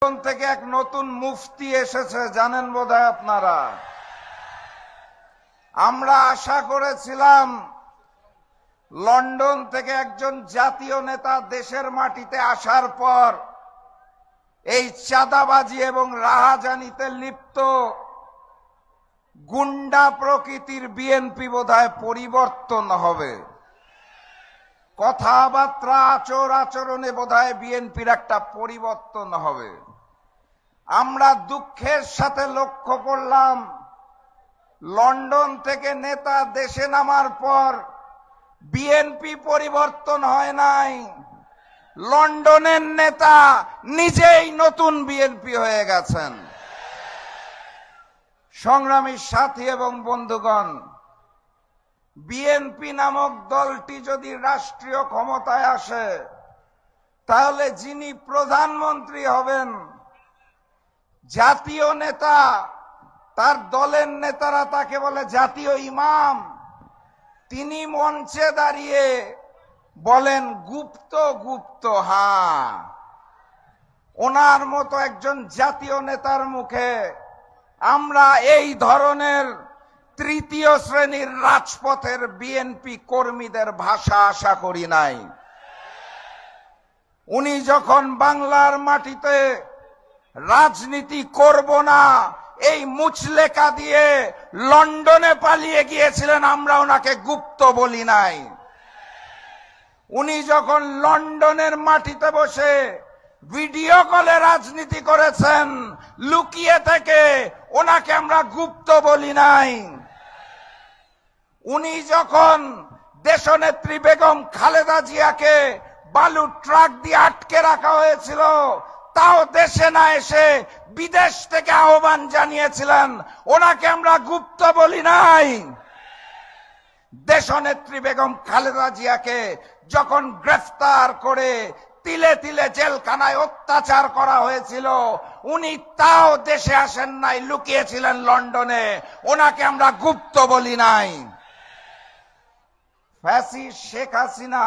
London থেকে এক নতুন মুফতি এসেছে, জানেন বোধহয় আপনারা। আমরা আশা করেছিলাম লন্ডন থেকে একজন জাতীয় নেতা দেশের মাটিতে আসার পর এই চাঁদাবাজি এবং রাহাজানিতে লিপ্ত গুন্ডা প্রকৃতির বিএনপি বোধহয় পরিবর্তন হবে, কথাবার্তা আচরণে বোধহয় বিএনপির একটা পরিবর্তন হবে। আমরা দুঃখের সাথে লক্ষ্য করলাম লন্ডন থেকে নেতা দেশে নামার পর বিএনপি পরিবর্তন হয় নাই, লন্ডনের নেতা নিজেই নতুন বিএনপি হয়ে গেছেন। সংগ্রামী সাথী এবং বন্ধুগণ, বিএনপি নামক দলটি যদি রাষ্ট্রীয় ক্ষমতায় আসে তাহলে যিনি প্রধানমন্ত্রী হবেন, জাতীয় নেতা, তার দলের নেতারা তাকে বলে জাতীয় ইমাম, তিনি মঞ্চে দাঁড়িয়ে বলেন গুপ্ত গুপ্ত। হ্যাঁ, ওনার মতো একজন জাতীয় নেতার মুখে আমরা এই ধরনের তৃতীয় শ্রেণীর রাজপথের বিএনপি কর্মীদের ভাষা আশা করি নাই। উনি যখন বাংলার মাটিতে রাজনীতি করব না এই মুচলেকা দিয়ে লন্ডনে পালিয়ে গিয়েছিলেন, আমরা ওনাকে গুপ্ত বলি নাই। উনি যখন লন্ডনের মাটিতে বসে ভিডিও কলে রাজনীতি করেছেন লুকিয়ে থেকে, ওনাকে আমরা গুপ্ত বলি নাই। উনি যখন দেশনেত্রী বেগম খালেদা জিয়াকে বালু ট্রাক দিয়ে আটকে রাখা হয়েছিল, তাও দেশে না এসে বিদেশ থেকে আহ্বান জানিয়েছিলেন, ওনাকে আমরা গুপ্ত বলি নাই। দেশনেত্রী বেগম খালেদা জিয়াকে যখন গ্রেফতার করে তিলে তিলে জেলখানায় অত্যাচার করা হয়েছিল, উনি তাও দেশে আসেন নাই, লুকিয়েছিলেন লন্ডনে, ওনাকে আমরা গুপ্ত বলি নাই। ফ্যাসিস্ট শেখ হাসিনা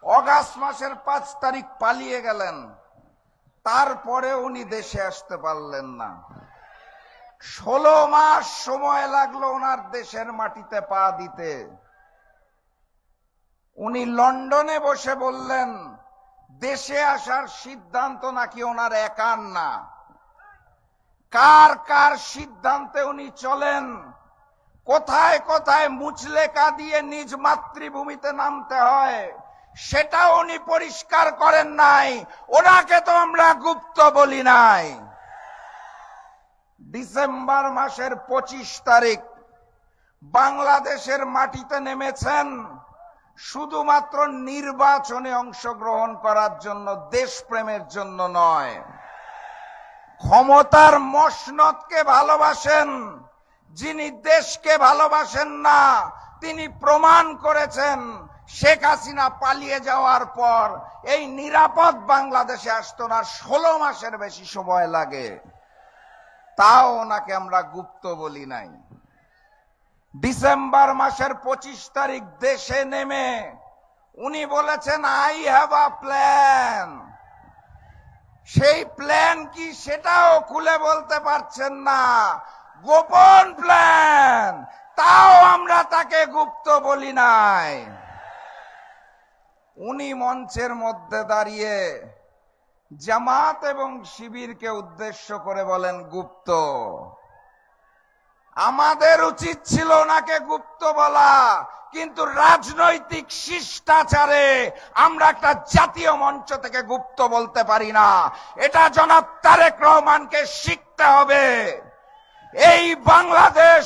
অগাস্ট মাসের 5 তারিখ পালিয়ে গেলেন, তারপরে উনি দেশে আসতে পারলেন না। 16 মাস সময় লাগলো ওনার দেশের মাটিতে পা দিতে। উনি লন্ডনে বসে বললেন দেশে আসার সিদ্ধান্ত নাকি ওনার একার না, কার কার সিদ্ধান্তে উনি চলেন, কোথায় কোথায় মুচলেকা দিয়ে নিজ মাতৃভূমিতে নামতে হয় সেটাও উনি পরিষ্কার করেন নাই, ওনাকে তো আমরা গুপ্ত বলি নাই। ডিসেম্বর মাসের 25 তারিখ বাংলাদেশের মাটিতে নেমেছেন শুধুমাত্র নির্বাচনে অংশগ্রহণ করার জন্য, দেশপ্রেমের জন্য নয়। ক্ষমতার মসনদকে ভালোবাসেন, যিনি দেশকে ভালোবাসেন না তিনি প্রমাণ করেছেন। শেখ হাসিনা পালিয়ে যাওয়ার পর এই নিরাপদ বাংলাদেশে আসতো না, 16 মাসের বেশি সময় লাগে, তাও ওনাকে আমরা গুপ্ত বলি নাই। ডিসেম্বর মাসের 25 তারিখ দেশে নেমে উনি বলেছেন আই হ্যাভ আ প্ল্যান। সেই প্ল্যান কি সেটাও খুলে বলতে পারছেন না, গোপন প্ল্যান, তাও আমরা তাকে গুপ্ত বলি নাই। উনি মঞ্চের মধ্যে দাঁড়িয়ে জামাত এবং শিবিরকে উদ্দেশ্য করে বলেন গুপ্ত। আমাদের উচিত ছিল ওনাকে গুপ্ত বলা, কিন্তু রাজনৈতিক শিষ্টাচারে আমরা একটা জাতীয় মঞ্চ থেকে গুপ্ত বলতে পারি না। এটা জনাব তারেক রহমানকে শিখতে হবে। এই বাংলাদেশ